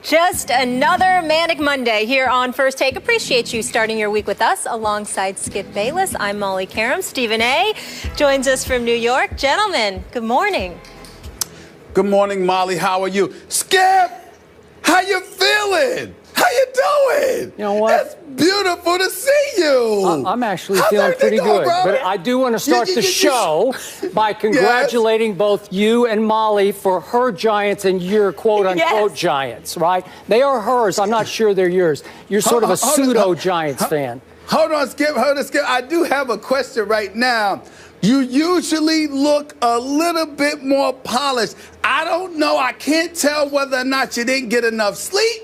Just another manic Monday here on First Take. Appreciate you starting your week with us alongside Skip Bayless. I'm Molly Karam. Stephen A. joins us from New York. Gentlemen, good morning. Good morning, Molly. How are you? Skip, how you feeling? How you doing? You know what? It's beautiful to see you. I'm actually feeling pretty good. Bro? But I do want to start the show by congratulating both you and Molly for her Giants and your quote-unquote Giants, right? They are hers. I'm not sure they're yours. You're sort of a pseudo-Giants fan. Hold on, Skip. I do have a question right now. You usually look a little bit more polished. I don't know. I can't tell whether or not you didn't get enough sleep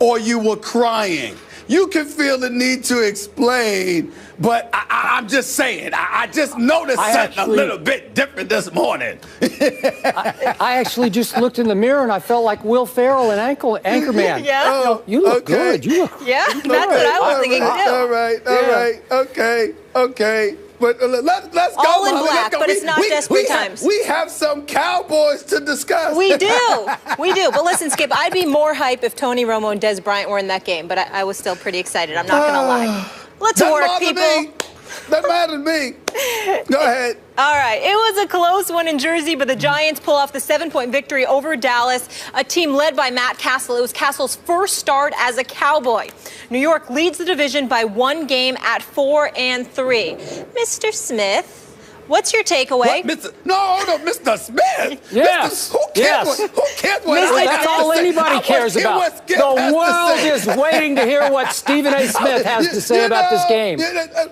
or you were crying. You can feel the need to explain, but I'm just saying. I just noticed something a little bit different this morning. I actually just looked in the mirror and I felt like Will Ferrell and Anchorman. Yeah. Oh, you look good. You look that's what I was thinking too. All right. Okay. But let's go. All in black, but it's not desperate times. We have some Cowboys to discuss. We do. But listen, Skip, I'd be more hype if Tony Romo and Des Bryant were in that game, but I was still pretty excited. I'm not going to lie. Let's work, people. That matters to me. Go ahead. All right. It was a close one in Jersey, but the Giants pull off the 7-point victory over Dallas, a team led by Matt Castle. It was Castle's first start as a Cowboy. New York leads the division by 1 game at 4-3. Mr. Smith, what's your takeaway? No, Mr. Smith. Yes. Who cares what That's all anybody cares about. The world is waiting to hear what Stephen A. Smith has to say about this game.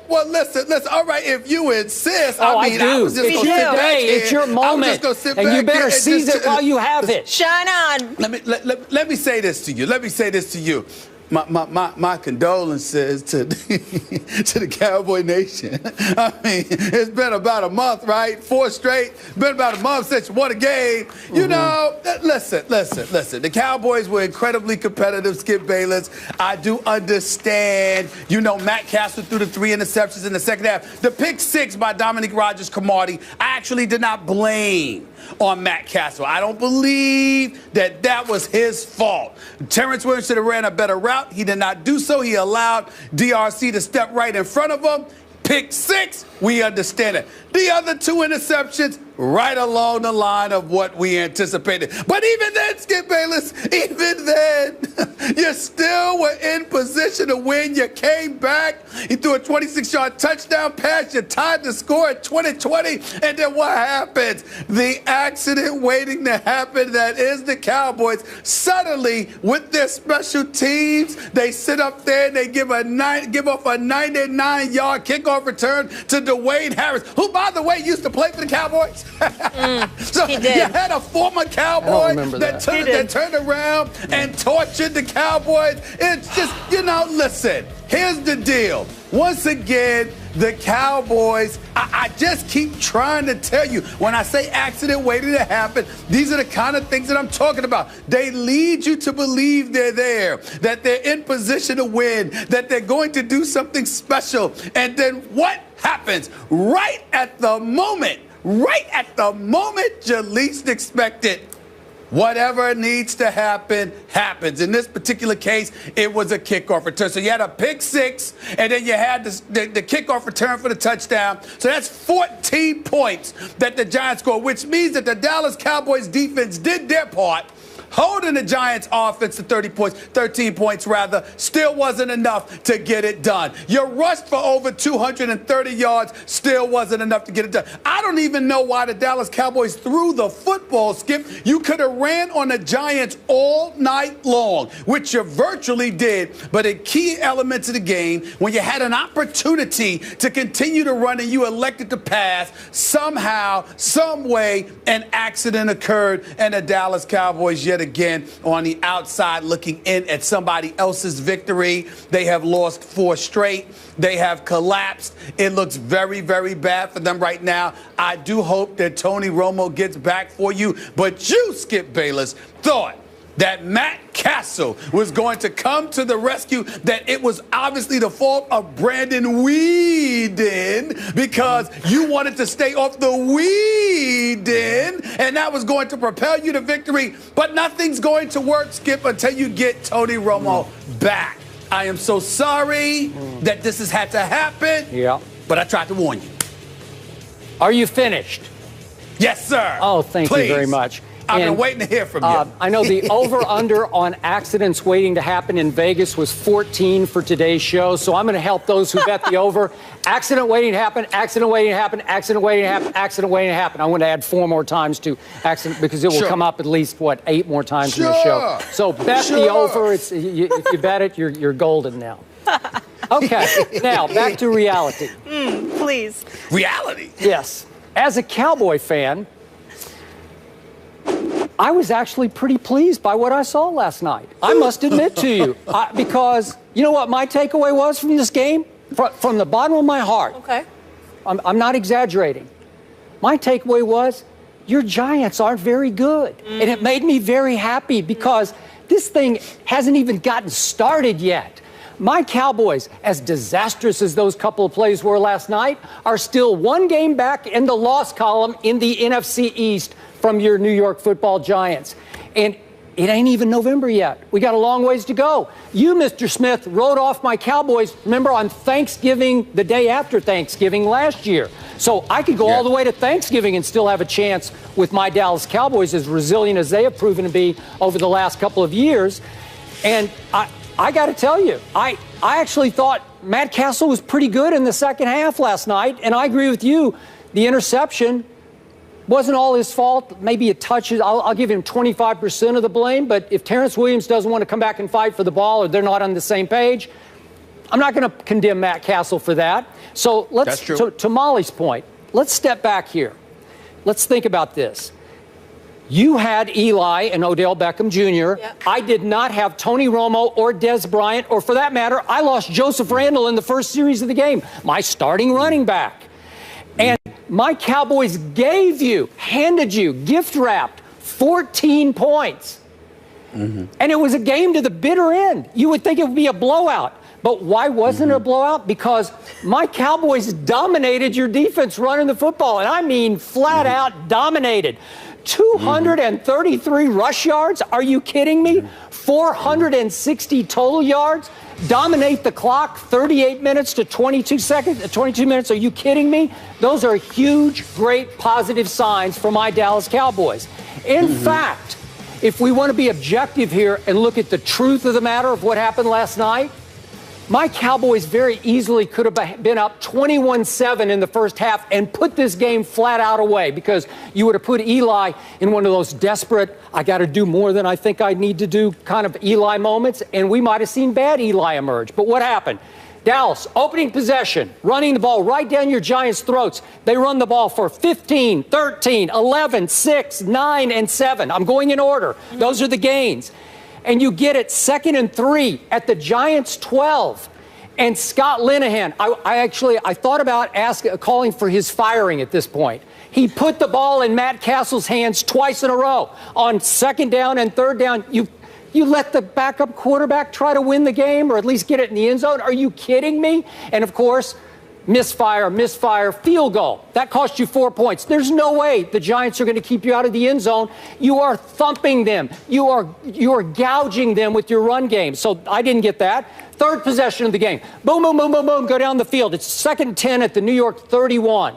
Well, listen. All right, if you insist. I do. I was just It's your day. It's your moment. And you better seize it while you have it. Shine on. Let me say this to you. My condolences to the Cowboy Nation. I mean, it's been about a month, right? 4 straight. It's been about a month since you won a game. You know, listen. The Cowboys were incredibly competitive, Skip Bayless. I do understand. You know, Matt Castle threw the 3 interceptions in the second half. The pick 6 by Dominique Rodgers-Cromartie, I actually did not blame on Matt Castle. I don't believe that was his fault. Terrence Williams should have ran a better route. He did not do so. He allowed DRC to step right in front of him. Pick 6, we understand it. The other 2 interceptions, right along the line of what we anticipated. But even then, Skip Bayless, even then, you still were in position to win. You came back. He threw a 26-yard touchdown pass. You tied the score at 2020. And then what happens? The accident waiting to happen that is the Cowboys. Suddenly, with their special teams, they sit up there and they give off a 99-yard kickoff return to Dwayne Harris, who, by the way, used to play for the Cowboys. So he did. You had a former Cowboy that turned around and tortured the Cowboys. It's just, listen, here's the deal. Once again, the Cowboys, I just keep trying to tell you, when I say accident waiting to happen, these are the kind of things that I'm talking about. They lead you to believe they're there, that they're in position to win, that they're going to do something special. And then what happens? Right at the moment you least expect it, whatever needs to happen, happens. In this particular case, it was a kickoff return. So you had a pick 6, and then you had the kickoff return for the touchdown. So that's 14 points that the Giants scored, which means that the Dallas Cowboys defense did their part. Holding the Giants offense to 13 points rather, still wasn't enough to get it done. You rushed for over 230 yards, still wasn't enough to get it done. I don't even know why the Dallas Cowboys threw the football, Skip. You could have ran on the Giants all night long, which you virtually did. But in key elements of the game, when you had an opportunity to continue to run and you elected to pass, somehow, some way, an accident occurred, and the Dallas Cowboys yet again on the outside looking in at somebody else's victory. They have lost 4 straight. They have collapsed. It looks very, very bad for them right now. I do hope that Tony Romo gets back for you. But you, Skip Bayless, thought that Matt Castle was going to come to the rescue, that it was obviously the fault of Brandon Weeden because you wanted to stay off the Weeden, and that was going to propel you to victory. But nothing's going to work, Skip, until you get Tony Romo back. I am so sorry that this has had to happen, but I tried to warn you. Are you finished? Yes, sir. Oh, thank you very much. I've been waiting to hear from you. I know the over-under on accidents waiting to happen in Vegas was 14 for today's show, so I'm going to help those who bet the over. Accident waiting to happen, accident waiting to happen, accident waiting to happen, accident waiting to happen. I want to add 4 more times to accident because it will come up at least, 8 more times in the show. So bet the over. If you bet it, you're golden now. Okay, now back to reality. Please. Reality? Yes. As a Cowboy fan, I was actually pretty pleased by what I saw last night. I must admit to you, because you know what my takeaway was from this game? From the bottom of my heart. Okay. I'm not exaggerating. My takeaway was your Giants aren't very good. And it made me very happy because this thing hasn't even gotten started yet. My Cowboys, as disastrous as those couple of plays were last night, are still 1 game back in the loss column in the NFC East from your New York Football Giants. And it ain't even November yet. We got a long ways to go. You, Mr. Smith, wrote off my Cowboys, remember, on Thanksgiving, the day after Thanksgiving last year. So I could go all the way to Thanksgiving and still have a chance with my Dallas Cowboys, as resilient as they have proven to be over the last couple of years. And I got to tell you, I actually thought Matt Castle was pretty good in the second half last night, and I agree with you. The interception wasn't all his fault. Maybe a touch. I'll give him 25% of the blame, but if Terrence Williams doesn't want to come back and fight for the ball or they're not on the same page, I'm not going to condemn Matt Castle for that. So let's, to Molly's point, let's step back here. Let's think about this. You had Eli and Odell Beckham Jr. Yep. I did not have Tony Romo or Des Bryant, or for that matter, I lost Joseph Randle in the first series of the game, my starting running back. And my Cowboys handed you, gift-wrapped 14 points. And it was a game to the bitter end. You would think it would be a blowout. But why wasn't it a blowout? Because my Cowboys dominated your defense running the football. And I mean flat out dominated. 233 rush yards? Are you kidding me? 460 total yards? Dominate the clock 38 minutes to 22 minutes? Are you kidding me? Those are huge, great, positive signs for my Dallas Cowboys. In fact, if we want to be objective here and look at the truth of the matter of what happened last night, my Cowboys very easily could have been up 21-7 in the first half and put this game flat out away, because you would have put Eli in one of those desperate, I got to do more than I think I need to do kind of Eli moments, and we might have seen bad Eli emerge. But what happened? Dallas, opening possession, running the ball right down your Giants' throats. They run the ball for 15, 13, 11, 6, 9, and 7. I'm going in order. Those are the gains. And you get it 2nd and 3 at the Giants' 12. And Scott Linehan, I thought about calling for his firing at this point. He put the ball in Matt Castle's hands twice in a row. On 2nd down and 3rd down, you let the backup quarterback try to win the game or at least get it in the end zone? Are you kidding me? And, of course, misfire, field goal. That cost you 4 points. There's no way the Giants are going to keep you out of the end zone. You are thumping them. You are gouging them with your run game. So I didn't get that. 3rd possession of the game. Boom, boom, boom, boom, boom, go down the field. It's 2nd and 10 at the New York 31.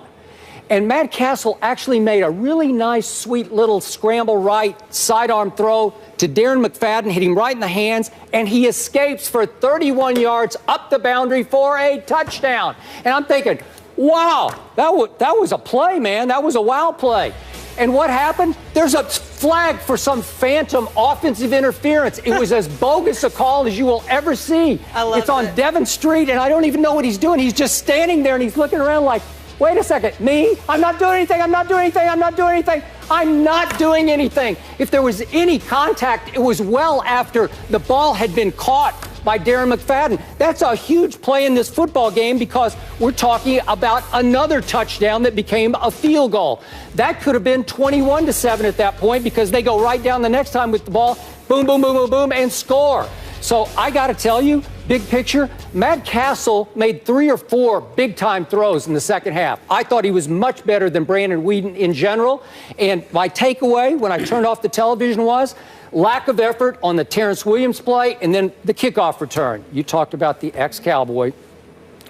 And Matt Castle actually made a really nice, sweet little scramble right sidearm throw to Darren McFadden, hit him right in the hands, and he escapes for 31 yards up the boundary for a touchdown. And I'm thinking, wow, that was a play, man. That was a wow play. And what happened? There's a flag for some phantom offensive interference. It was as bogus a call as you will ever see. It's on Devon Street, and I don't even know what he's doing. He's just standing there, and he's looking around like, wait a second, me? I'm not doing anything. I'm not doing anything. I'm not doing anything. I'm not doing anything. If there was any contact, it was well after the ball had been caught by Darren McFadden. That's a huge play in this football game because we're talking about another touchdown that became a field goal. That could have been 21-7 at that point because they go right down the next time with the ball. boom, boom, boom, boom, boom, and score. So I got to tell you, big picture, Matt Castle made 3 or 4 big-time throws in the second half. I thought he was much better than Brandon Weeden in general. And my takeaway when I turned off the television was lack of effort on the Terrence Williams play and then the kickoff return. You talked about the ex-Cowboy,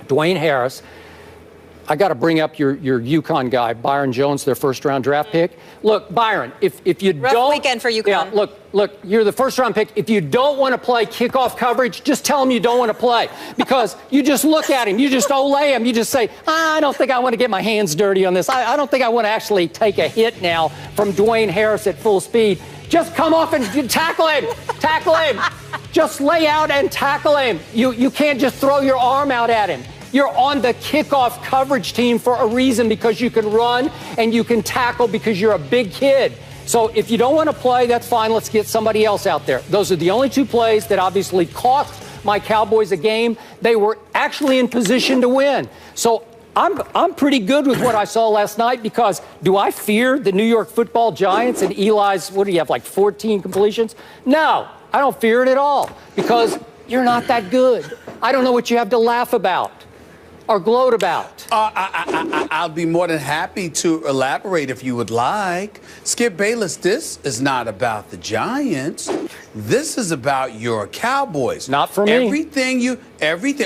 Dwayne Harris. I got to bring up your UConn guy, Byron Jones, their first-round draft pick. Look, Byron, if you Rough don't... weekend for UConn. Yeah, look, you're the first-round pick. If you don't want to play kickoff coverage, just tell him you don't want to play. Because you just look at him. You just olay him. You just say, I don't think I want to get my hands dirty on this. I don't think I want to actually take a hit now from Dwayne Harris at full speed. Just come off and tackle him. Tackle him. Just lay out and tackle him. You can't just throw your arm out at him. You're on the kickoff coverage team for a reason, because you can run and you can tackle because you're a big kid. So if you don't want to play, that's fine. Let's get somebody else out there. Those are the only 2 plays that obviously cost my Cowboys a game. They were actually in position to win. So I'm pretty good with what I saw last night, because do I fear the New York Football Giants and Eli's, what do you have, like 14 completions? No, I don't fear it at all, because you're not that good. I don't know what you have to laugh about or gloat about. I'll be more than happy to elaborate if you would like. Skip Bayless, this is not about the Giants. This is about your Cowboys. Not for me. Everything.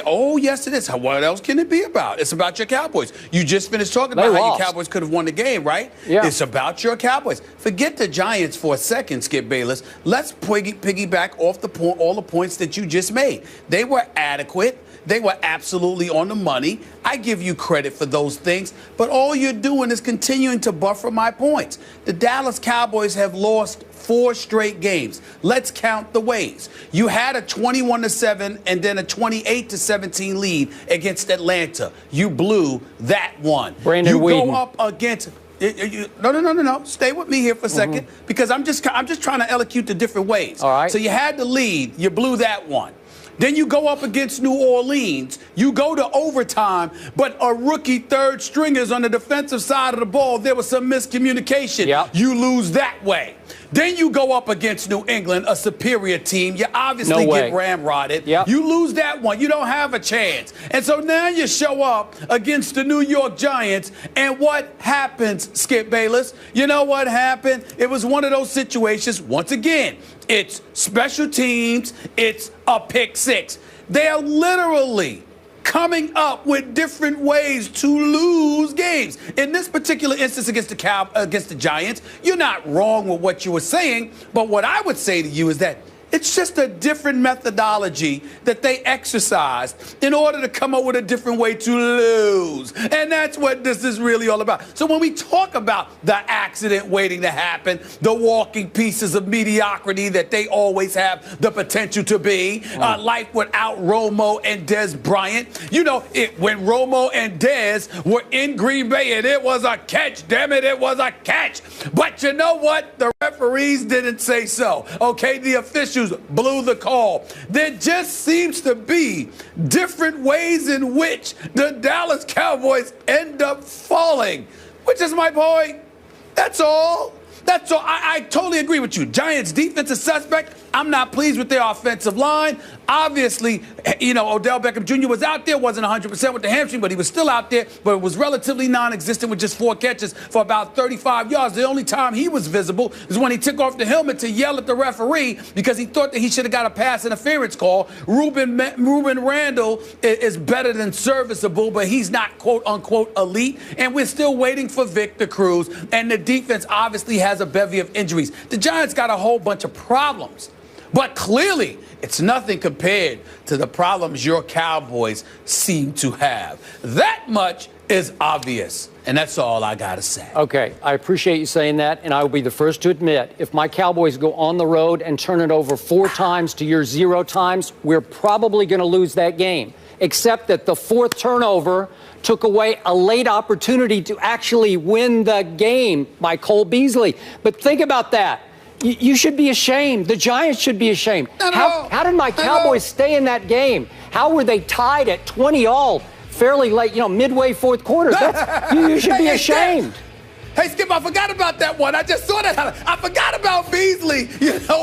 Oh, yes, it is. What else can it be about? It's about your Cowboys. You just finished talking about how your Cowboys could have won the game, right? Yeah. It's about your Cowboys. Forget the Giants for a second, Skip Bayless. Let's piggyback off all the points that you just made. They were adequate. They were absolutely on the money. I give you credit for those things, but all you're doing is continuing to buffer my points. The Dallas Cowboys have lost 4 straight games. Let's count the ways. You had a 21-7 and then a 28-17 lead against Atlanta. You blew that one. Brandon Weeden. You go up against... No. Stay with me here for a second, because I'm just trying to elocute the different ways. All right. So you had the lead. You blew that one. Then you go up against New Orleans. You go to overtime, but a rookie third stringers on the defensive side of the ball, there was some miscommunication. Yep. You lose that way. Then you go up against New England, a superior team. You obviously get ramrodded. Yep. You lose that one. You don't have a chance. And so now you show up against the New York Giants, and what happens, Skip Bayless? You know what happened? It was one of those situations, once again, it's special teams, it's a pick six. They are literally coming up with different ways to lose games. In this particular instance against the Giants, you're not wrong with what you were saying, but what I would say to you is that it's just a different methodology that they exercised in order to come up with a different way to lose. And that's what this is really all about. So when we talk about the accident waiting to happen, the walking pieces of mediocrity that they always have the potential to be, life without Romo and Des Bryant. You know, when Romo and Des were in Green Bay, and it was a catch, damn it, it was a catch. But you know what? The referees didn't say so. Okay, the officials blew the call. There just seems to be different ways in which the Dallas Cowboys end up falling, which is my point. That's all. That's all. I totally agree with you. Giants defense is suspect. I'm not pleased with their offensive line. Obviously, you know, Odell Beckham Jr. was out there, wasn't 100% with the hamstring, but he was still out there, but it was relatively non-existent with just 4 catches for about 35 yards. The only time he was visible is when he took off the helmet to yell at the referee because he thought that he should have got a pass interference call. Ruben Randall is better than serviceable, but he's not quote-unquote elite, and we're still waiting for Victor Cruz, and the defense obviously has a bevy of injuries. The Giants got a whole bunch of problems. But clearly, it's nothing compared to the problems your Cowboys seem to have. That much is obvious. And that's all I got to say. Okay, I appreciate you saying that, and I will be the first to admit, if my Cowboys go on the road and turn it over 4 times to your 0 times, we're probably going to lose that game, except that the 4th turnover took away a late opportunity to actually win the game by Cole Beasley. But think about that. You should be ashamed. The Giants should be ashamed. How did my Cowboys stay in that game? How were they tied at 20-all fairly late, midway 4th quarter? You should be ashamed. Hey, Skip, I forgot about that one. I just saw that. I forgot about Beasley,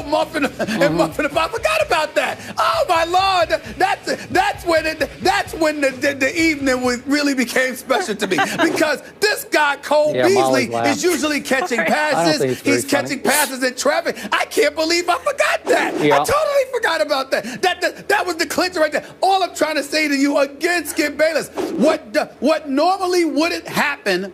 muffing and muffing up. I forgot about that. Oh, my Lord. That's when the evening really became special to me. Because this guy, Cole Beasley, is usually catching passes. He's catching passes in traffic. I can't believe I forgot that. Yeah. I totally forgot about that. That was the clincher right there. All I'm trying to say to you again, Skip Bayless, what normally wouldn't happen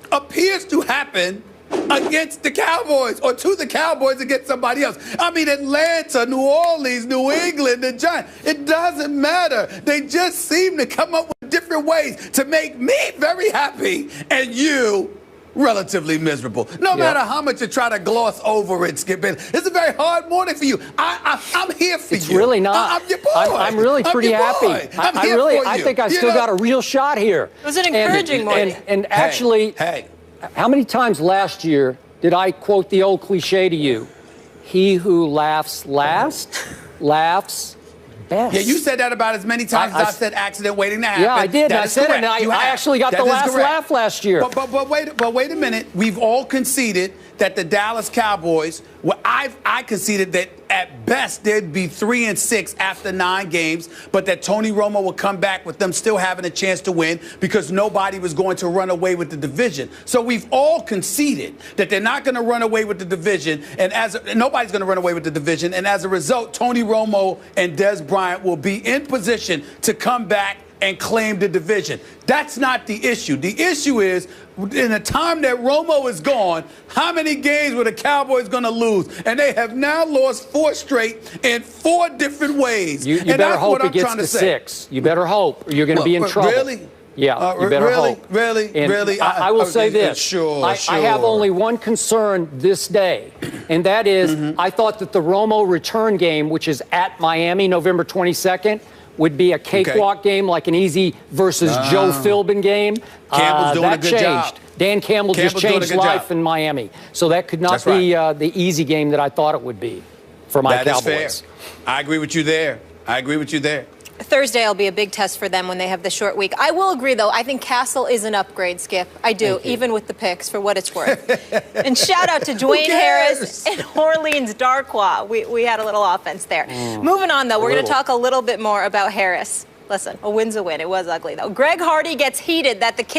appears to happen against the Cowboys or to the Cowboys against somebody else. I mean, Atlanta, New Orleans, New England, the Giants. It doesn't matter. They just seem to come up with different ways to make me very happy and you relatively miserable. No matter how much you try to gloss over it, Skip Bayless. It's a very hard morning for you. I'm here for you. It's really not. I'm your boy. I'm really pretty happy. I think I still got a real shot here. It was an encouraging morning. And actually, how many times last year did I quote the old cliche to you? He who laughs last, laughs best. Yeah, you said that about as many times as I've said accident waiting to happen. Yeah, I did. That I said it, and I actually got the last laugh last year. But wait a minute. We've all conceded that the Dallas Cowboys, I conceded that at best they'd be 3-6 after 9 games, but that Tony Romo would come back with them still having a chance to win because nobody was going to run away with the division. So we've all conceded that they're not going to run away with the division, and nobody's going to run away with the division, and as a result, Tony Romo and Des Bryant will be in position to come back and claim the division. That's not the issue. The issue is, in the time that Romo is gone, how many games were the Cowboys going to lose? And they have now lost 4 straight in 4 different ways. You better hope it gets to 6. You better hope, or you're going to be in trouble. Really? Yeah, you better hope. Really? I will say this. Sure. I have only one concern this day, and that is I thought that the Romo return game, which is at Miami November 22nd, would be a cakewalk game, like an easy versus Joe Philbin game. Campbell's doing a good job. Dan Campbell just changed life in Miami. So that could not be the easy game that I thought it would be for my Cowboys. That is fair. I agree with you there. Thursday will be a big test for them when they have the short week. I will agree, though. I think Castle is an upgrade, Skip. I do, even with the picks, for what it's worth. And shout out to Dwayne Harris and Orleans Darkwa. We had a little offense there. Moving on, though, we're going to talk a little bit more about Harris. Listen, a win's a win. It was ugly, though. Greg Hardy gets heated that the kick